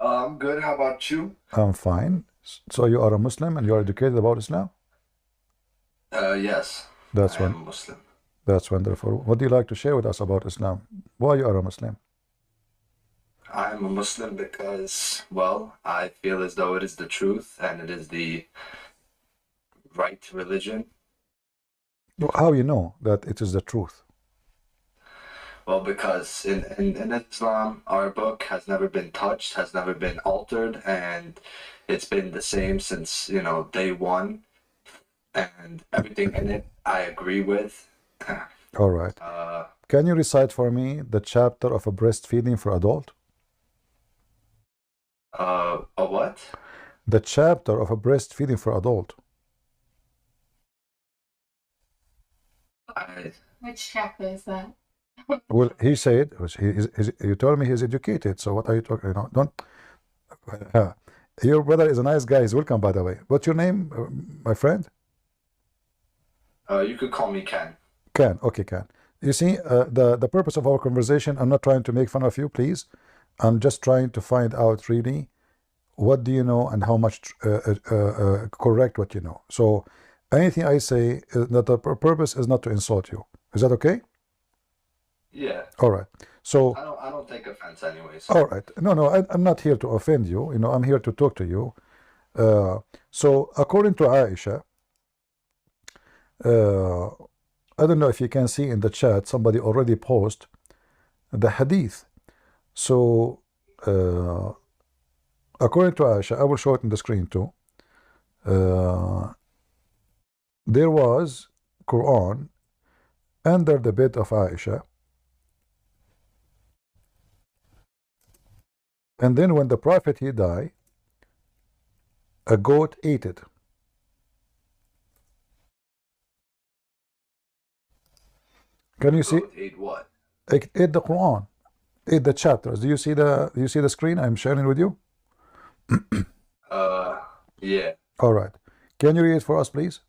I'm good. How about you? I'm fine. So you are a Muslim and you are educated about Islam? Yes, That's I one. am Muslim. That's wonderful. What do you like to share with us about Islam? Why you are a Muslim? I'm a Muslim because, well, I feel as though it is the truth and it is the right religion. How you know that it is the truth? Well, because in Islam, our book has never been touched, has never been altered, and it's been the same since, day one. And everything in it, I agree with. All right. Uh, Can you recite for me the chapter of a breastfeeding for adult? a what? The chapter of a breastfeeding for adult. I, Which chapter is that? Well, he said, you told me he's educated. So what are you talking? Don't. Uh, your brother is a nice guy. He's welcome, by the way. What's your name, my friend? you could call me Ken. Can. Okay, can. You see, the purpose of our conversation, I'm not trying to make fun of you, please. I'm just trying to find out really what do you know and how much correct what you know. So anything I say, that the purpose is not to insult you. Is that okay? Yeah. All right. So, I don't take offense anyways. all right. No, I'm not here to offend you. I'm here to talk to you. So according to Aisha, uh, I don't know if you can see in the chat, somebody already posted the hadith. So, according to Aisha, I will show it on the screen too. There was Quran under the bed of Aisha, and then when the Prophet he died, a goat ate it. Can you see? Goat ate what? It ate the Quran, ate the chapters. Do you see the screen I'm sharing with you? Yeah. All right. Can you read it for us, please?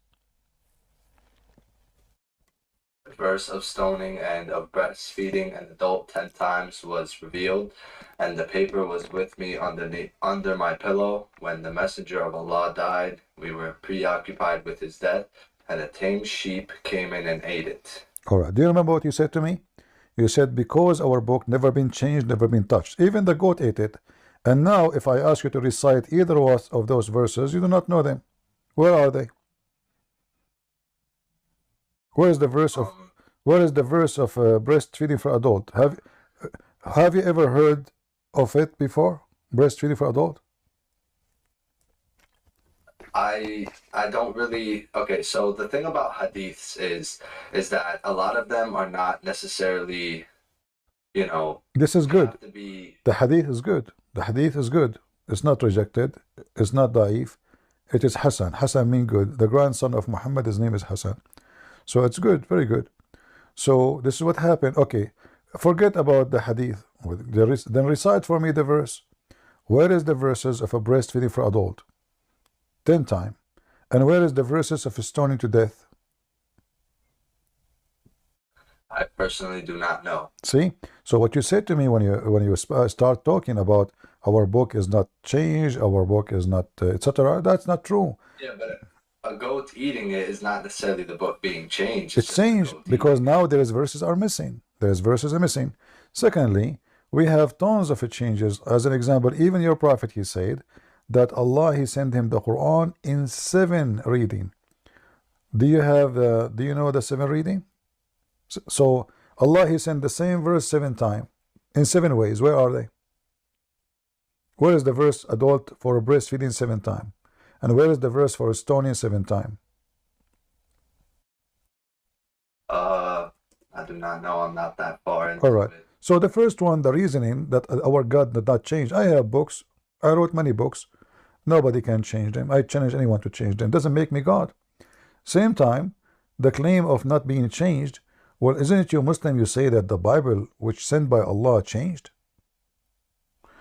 Verse of stoning and of breastfeeding an adult 10 times was revealed, and the paper was with me under my pillow. When the messenger of Allah died, we were preoccupied with his death, and a tame sheep came in and ate it. All right. Do you remember what you said to me? You said, because our book never been changed, never been touched. Even the goat ate it. And now, if I ask you to recite either of those verses, you do not know them. Where are they? Where is the verse of breastfeeding for adult? Have you ever heard of it before? Breastfeeding for adult? I don't really. Okay, so the thing about hadiths is that a lot of them are not necessarily, This is good. have to be. The hadith is good. The hadith is good. It's not rejected. It's not da'if. It is Hassan. Hassan means good. The grandson of Muhammad, his name is Hassan. So it's good, very good. So this is what happened. Okay, forget about the hadith. Then recite for me the verse. Where is the verses of a breastfeeding for adult? 10 times. And where is the verses of stoning to death? I personally do not know. See? So what you said to me when you start talking about our book is not changed, our book is not etc. That's not true. Yeah, but a goat eating it is not necessarily the book being changed. It's just a changed goat because eating now there's verses are missing. There's verses are missing. Secondly, we have tons of changes. As an example, even your prophet, he said that Allah he sent him the Quran in 7 reading. Do you know the 7 reading? So Allah he sent the same verse 7 times in 7 ways. Where are they? Where is the verse adult for breastfeeding 7 times? And where is the verse for stoning 7 times? I do not know. I'm not that far into All right. it. So the first one, the reasoning that our God did not change. I have books. I wrote many books. Nobody can change them. I challenge anyone to change them. Doesn't make me God. Same time, the claim of not being changed. Well, isn't it you Muslim? You say that the Bible, which sent by Allah, changed.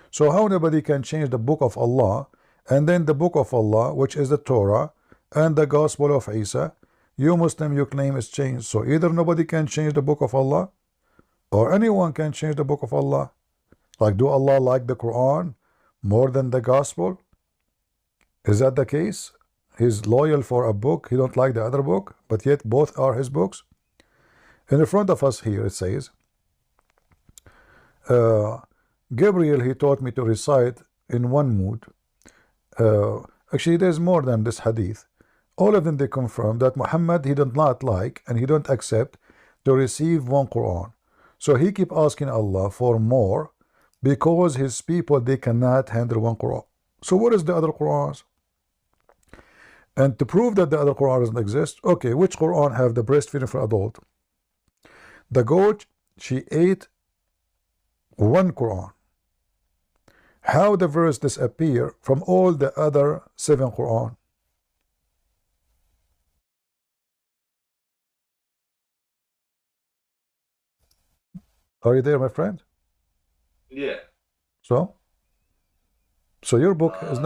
So how nobody can change the book of Allah, and then the book of Allah, which is the Torah and the Gospel of Isa, you Muslim, you claim is changed. So either nobody can change the book of Allah, or anyone can change the book of Allah. Like, do Allah like the Quran more than the gospel? Is that the case? He's loyal for a book, he don't like the other book, but yet both are his books. In the front of us here it says, Gabriel, he taught me to recite in one mood. Actually, there's more than this hadith. All of them, they confirm that Muhammad, he did not like and he don't accept to receive one Quran. So he keep asking Allah for more because his people, they cannot handle one Quran. So what is the other Qurans? And to prove that the other Quran doesn't exist, okay, which Quran have the breastfeeding for adult? The goat, she ate one Quran. How the verse disappear from all the other 7 Quran? Are you there, my friend? Yeah. So your book is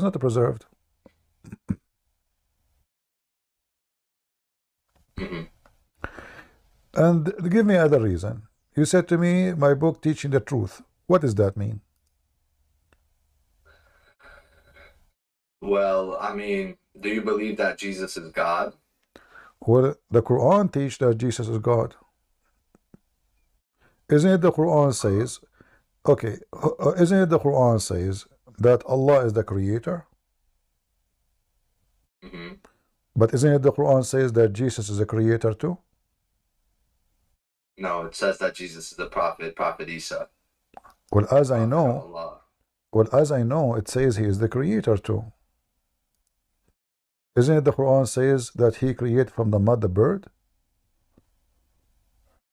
not preserved. And give me other reason. You said to me, my book teaching the truth. What does that mean? Well, I mean, do you believe that Jesus is God? Well, the Quran teach that Jesus is God. Isn't it the Quran says, okay, isn't it the Quran says that Allah is the creator? But isn't it the Quran says that Jesus is a creator too? No, it says that Jesus is the prophet, Prophet Isa. Well, as I Prophet of know, Allah. it says he is the creator too. Isn't it the Quran says that he created from the mud the bird?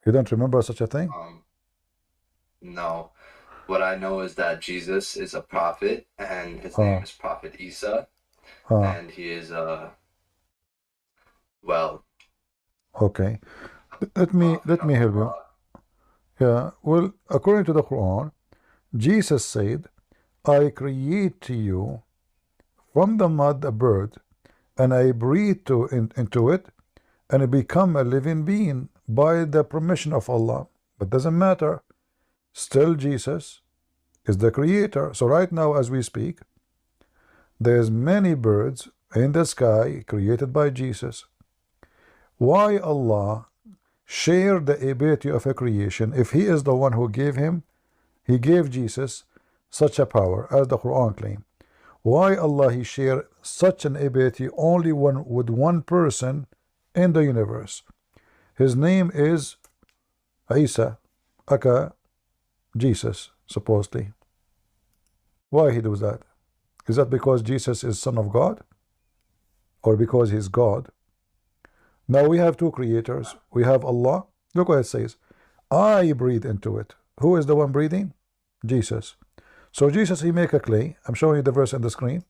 You don't remember such a thing? No. What I know is that Jesus is a prophet, and his name is Prophet Isa, and he is well. Okay. Let me help you. Yeah. Well, according to the Quran, Jesus said, "I create to you from the mud a bird, and I breathe into it, and it become a living being by the permission of Allah." But doesn't matter. Still, Jesus is the creator. So right now, as we speak, there's many birds in the sky created by Jesus. Why Allah share the ability of a creation if he is the one who he gave Jesus such a power as the Quran claim? Why Allah he share such an ability only with one person in the universe? His name is Isa, aka Jesus, supposedly. Why he does that? Is that because Jesus is son of God? Or because he's God? Now we have two creators. We have Allah. Look what it says. I breathe into it. Who is the one breathing? Jesus. So Jesus, he make a clay. I'm showing you the verse on the screen.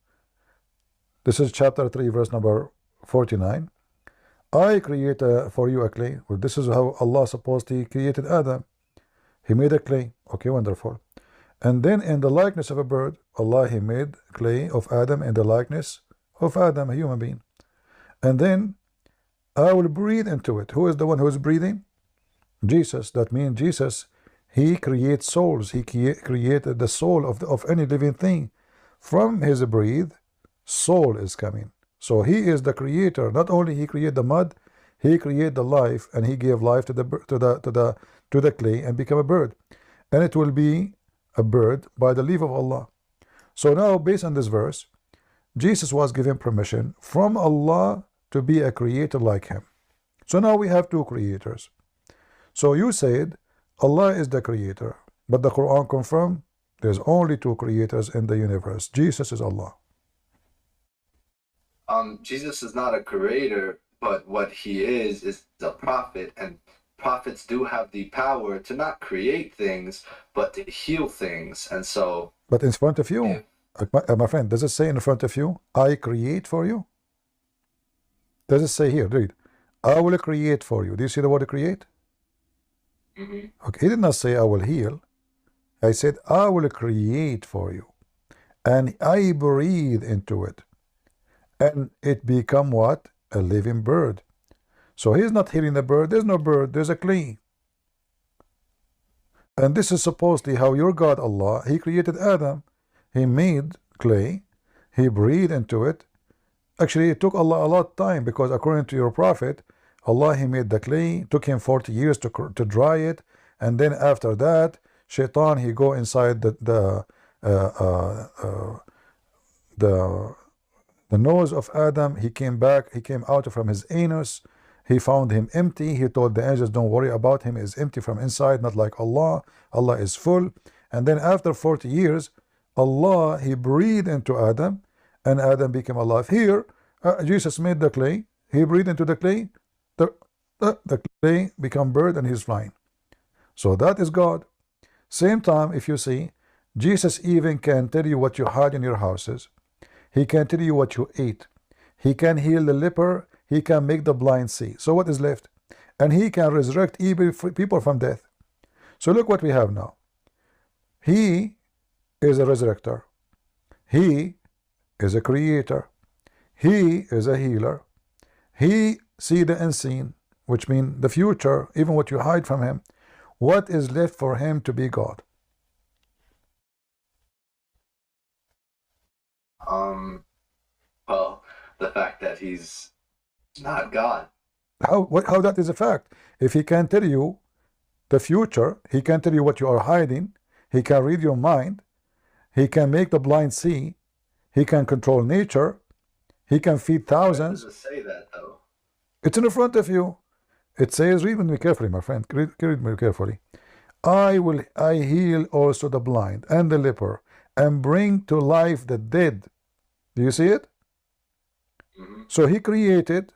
This is chapter 3, verse number 49. I create for you a clay. Well, this is how Allah supposedly created Adam. He made a clay. Okay, wonderful. And then in the likeness of a bird, Allah he made clay of Adam in the likeness of Adam, a human being. And then I will breathe into it. Who is the one who is breathing? Jesus. That means Jesus, he creates souls. He created the soul of any living thing. From his breathe, soul is coming. So he is the creator. Not only he created the mud, he created the life, and he gave life to the clay and become a bird. And it will be a bird by the leave of Allah. So now, based on this verse, Jesus was given permission from Allah to be a creator like him. So now we have two creators. So you said Allah is the creator, but the Quran confirmed there's only two creators in the universe. Jesus is Allah. Jesus is not a creator, but what he is a prophet, and prophets do have the power to not create things, but to heal things. And so, but in front of you, my friend, does it say in front of you, I create for you? Does it say here, read, I will create for you? Do you see the word create? Okay, he did not say I will heal. I said I will create for you, and I breathe into it, and it become what? A living bird. So he's not healing the bird. There's no bird, there's a clay. And this is supposedly how your God Allah, he created Adam. He made clay, he breathed into it. Actually, it took Allah a lot of time, because according to your prophet, Allah, he made the clay, took him 40 years to dry it, and then after that, Shaitan, he go inside the the nose of Adam. He came back, he came out from his anus. He found him empty. He told the angels, don't worry about him, he's empty from inside, not like Allah. Allah is full. And then after 40 years, Allah, he breathed into Adam, and Adam became alive. Here, Jesus made the clay, he breathed into the clay, the clay become bird and he's flying. So that is God. Same time, if you see, Jesus even can tell you what you hide in your houses. He can tell you what you ate. He can heal the leper. He can make the blind see. So what is left? And he can resurrect even people from death. So look what we have now. He is a resurrector. He is a creator. He is a healer. He see the unseen, which means the future, even what you hide from him. What is left for him to be God? Well, the fact that he's not God. How that is a fact? If he can tell you the future, he can tell you what you are hiding, he can read your mind, he can make the blind see, he can control nature, he can feed thousands. Where does it say that, though? It's in front of you. It says, read with me carefully, my friend. Read with me carefully. I heal also the blind and the leper, and bring to life the dead. Do you see it? So he created,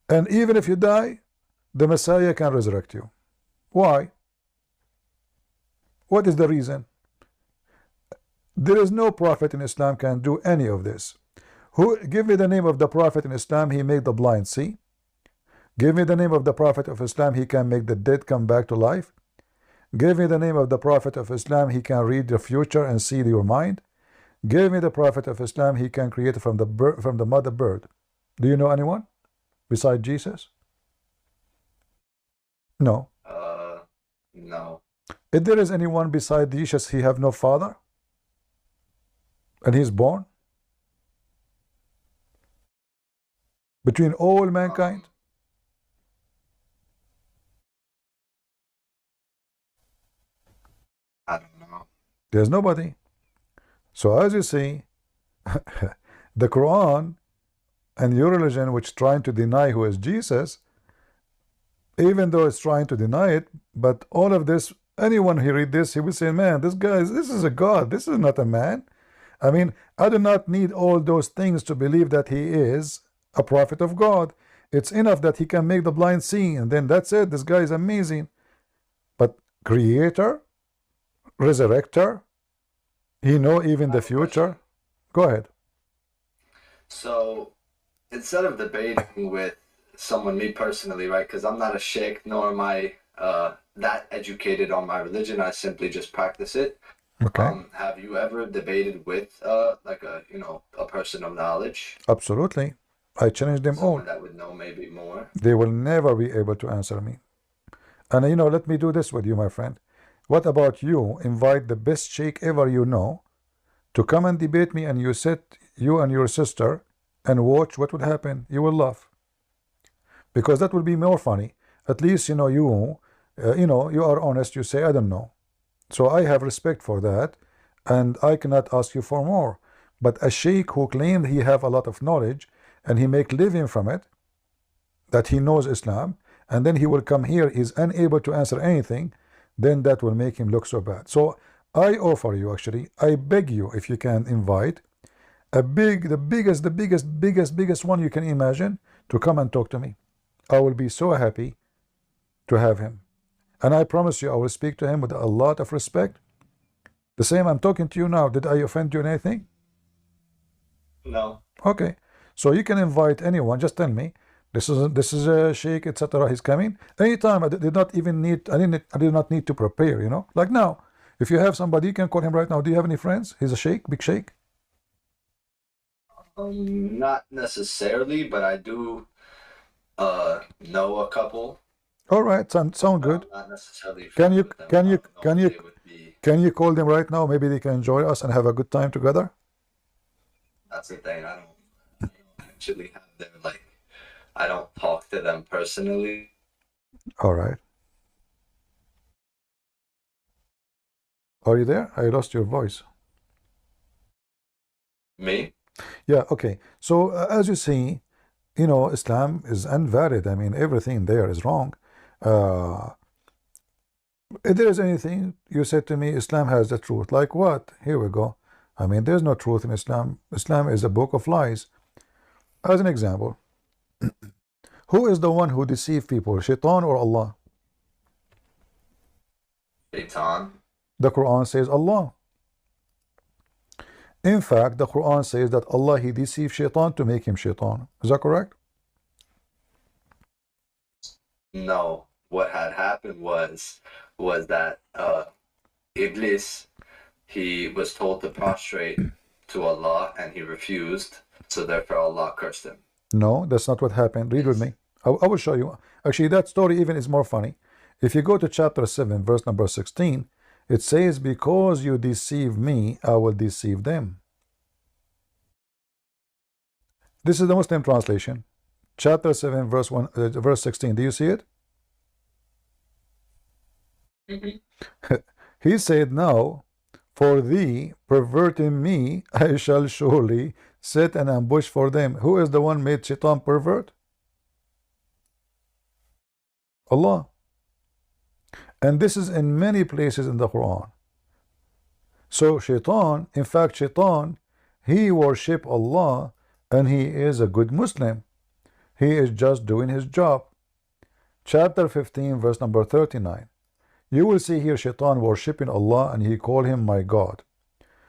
and even if you die, the Messiah can resurrect you. Why? What is the reason? There is no prophet in Islam can do any of this. Give me the name of the prophet in Islam, he made the blind see. Give me the name of the prophet of Islam, he can make the dead come back to life. Give me the name of the prophet of Islam, he can read the future and see your mind. Give me the prophet of Islam, he can create from the mother bird. Do you know anyone besides Jesus? No. No. If there is anyone beside Jesus, he have no father, and he's born between all mankind. I don't know. There's nobody. So as you see, the Quran and your religion, which trying to deny who is Jesus, even though it's trying to deny it, but all of this, anyone who read this, he will say, man, this is a God, this is not a man. I mean, I do not need all those things to believe that he is a prophet of God. It's enough that he can make the blind see, and then that's it. This guy is amazing. But creator, resurrector, he know even the future. Go ahead. So instead of debating with someone, me personally, right, because I'm not a sheikh, nor am I that educated on my religion, I simply just practice it. Okay. Have you ever debated with like a person of knowledge? Absolutely. I challenge them all. Someone that would know maybe more. They will never be able to answer me. And let me do this with you, my friend. What about you invite the best sheikh ever you know to come and debate me, and you and your sister, and watch what would happen? You will laugh, because that will be more funny. At least you are honest. You say, I don't know. So I have respect for that, and I cannot ask you for more. But a sheikh who claimed he have a lot of knowledge and he make living from it, that he knows Islam, and then he will come here, is unable to answer anything, then that will make him look so bad. So I offer you, actually, I beg you, if you can invite the biggest one you can imagine to come and talk to me. I will be so happy to have him. And I promise you, I will speak to him with a lot of respect. The same I'm talking to you now. Did I offend you in anything? No. Okay. So you can invite anyone. Just tell me, this is a sheikh, etc. He's coming anytime. I did not need to prepare. Like now, if you have somebody, you can call him right now. Do you have any friends? He's a sheikh, big sheikh. Not necessarily, but I do know a couple. All right, sound good. Not necessarily. Can you friends with them. I don't know if they would be Can you call them right now? Maybe they can join us and have a good time together. That's the thing. I don't actually have them, like, I don't talk to them personally. All right. Are you there? I lost your voice. Me? Yeah, okay. So as you see, you know, Islam is invalid. I mean, everything there is wrong. Uh, if there is anything you said to me, Islam has the truth. Like what? Here we go. I mean, there's no truth in Islam. Islam is a book of lies. As an example, who is the one who deceived people, Shaitan or Allah? Shaitan? The Quran says Allah. In fact, the Quran says that Allah, he deceived Shaitan to make him Shaitan. Is that correct? No. What had happened was that Iblis, he was told to prostrate to Allah and he refused, so therefore Allah cursed him. No, that's not what happened. Read with me. I will show you. Actually, that story even is more funny. If you go to chapter 7, verse number 16, it says, because you deceive me, I will deceive them. This is the Muslim translation. Chapter 7, verse 16. Do you see it? He said, now, for thee, perverting me, I shall surely set an ambush for them. Who is the one made Shaitan pervert? Allah. And this is in many places in the Quran. So Shaitan, in fact, Shaitan, he worship Allah and he is a good Muslim. He is just doing his job. Chapter 15, verse number 39. You will see here Shaitan worshipping Allah and he called him my God.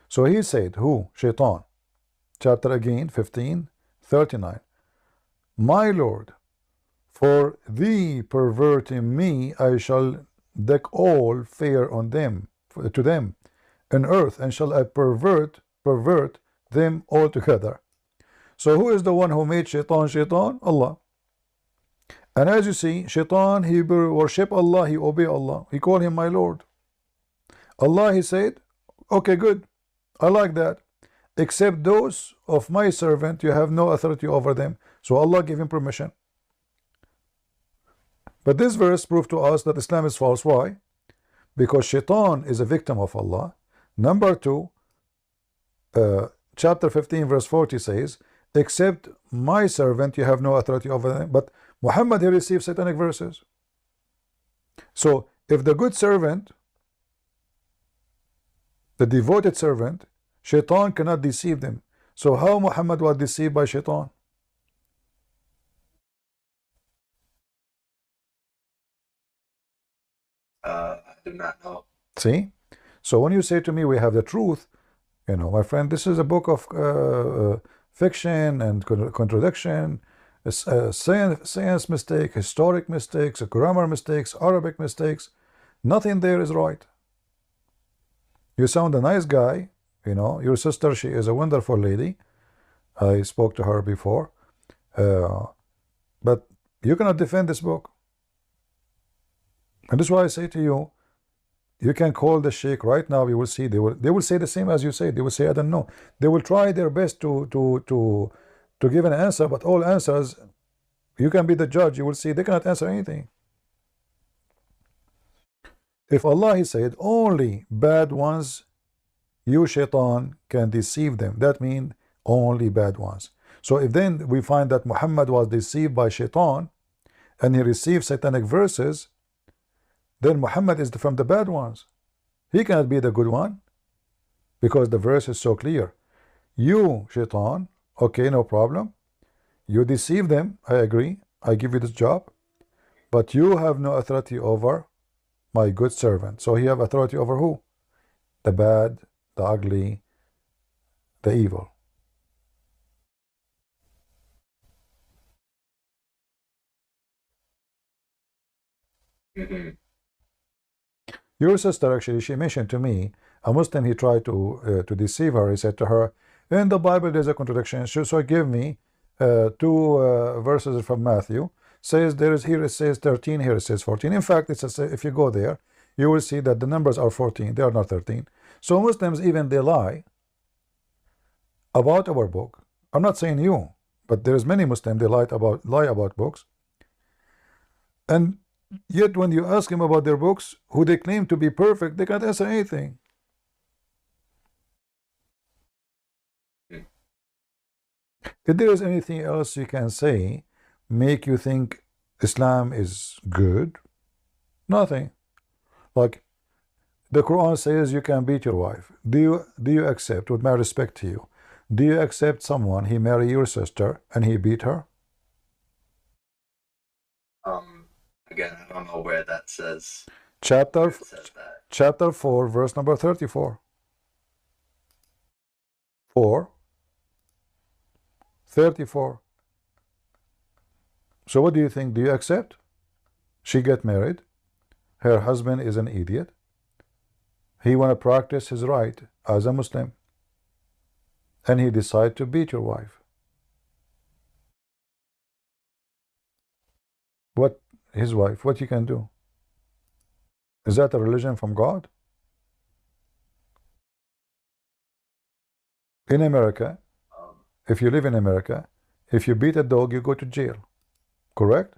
So he said, who? Shaitan. Chapter again, 15, 39. My Lord, for thee perverting me, I shall deck all fear on them, to them, in earth, and shall I pervert them altogether. So who is the one who made Shaitan Shaitan? Allah. And as you see, Shaitan, he worship Allah, he obey Allah, he call him my Lord. Allah, he said, okay, good, I like that, except those of my servant, you have no authority over them. So Allah gave him permission. But this verse proved to us that Islam is false. Why? Because Shaitan is a victim of Allah. Number two, chapter 15, verse 40 says, except my servant, you have no authority over them. But Muhammad, he received satanic verses. So if the good servant, the devoted servant, Shaitan cannot deceive them. So how Muhammad was deceived by Shaitan? I do not know. See? So when you say to me we have the truth, you know, my friend, this is a book of fiction and contradiction, science mistake, historic mistakes, grammar mistakes, Arabic mistakes. Nothing there is right. You sound a nice guy, you know, your sister, she is a wonderful lady. I spoke to her before. But you cannot defend this book. And this is why I say to you, you can call the sheikh right now. You will see they will say the same as you say. They will say, I don't know. They will try their best to give an answer, but all answers, you can be the judge. You will see they cannot answer anything. If Allah, he said, only bad ones, you Shaitan can deceive them. That means only bad ones. So if then we find that Muhammad was deceived by Shaitan and he received satanic verses, then Muhammad is from the bad ones. He cannot be the good one because the verse is so clear. You, Shaitan, okay, no problem. You deceive them, I agree. I give you this job. But you have no authority over my good servant. So he have authority over who? The bad, the ugly, the evil. Your sister, actually, she mentioned to me, a Muslim, he tried to deceive her. He said to her, in the Bible there's a contradiction, so give me two verses from Matthew. Says there is, here it says 13, here it says 14. In fact, it's if you go there, you will see that the numbers are 14. They are not 13. So Muslims, even they lie about our book. I'm not saying you, but there's many Muslims they lie about books. And yet when you ask them about their books, who they claim to be perfect, they can't answer anything. If there is anything else you can say, make you think Islam is good, nothing. Like the Quran says you can beat your wife. Do you accept, with my respect to you, do you accept someone, he marry your sister and he beat her? Again, I don't know where that says. Chapter It says that. chapter 4, verse number 34. 4:34. So what do you think? Do you accept? She get married. Her husband is an idiot. He want to practice his right as a Muslim. And he decide to beat your wife. What his wife? What you can do? Is that a religion from God? In America, if you live in America, if you beat a dog, you go to jail. Correct?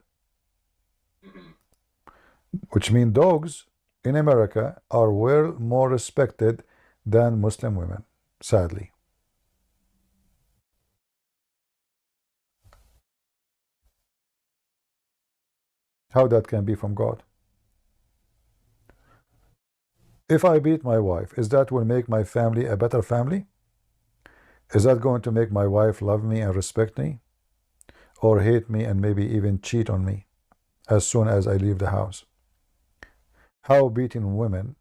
Which means dogs in America are well more respected than Muslim women, sadly. How that can be from God? If I beat my wife, is that will make my family a better family? Is that going to make my wife love me and respect me? Or hate me and maybe even cheat on me as soon as I leave the house? How beating women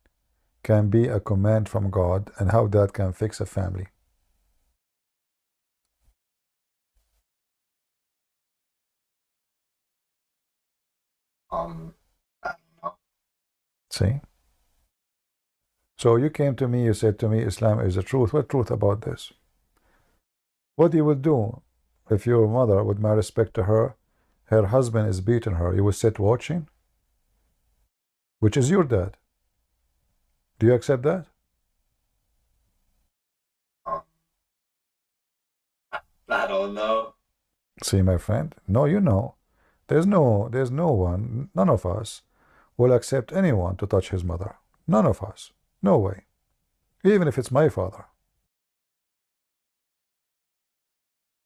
can be a command from God, and how that can fix a family? I don't know. See? So you came to me, you said to me, Islam is the truth. What truth about this? What you would do if your mother, with my respect to her, her husband is beating her, you would sit watching? Which is your dad. Do you accept that? I don't know. See, my friend? No, you know. There's no one, none of us will accept anyone to touch his mother. None of us. No way. Even if it's my father.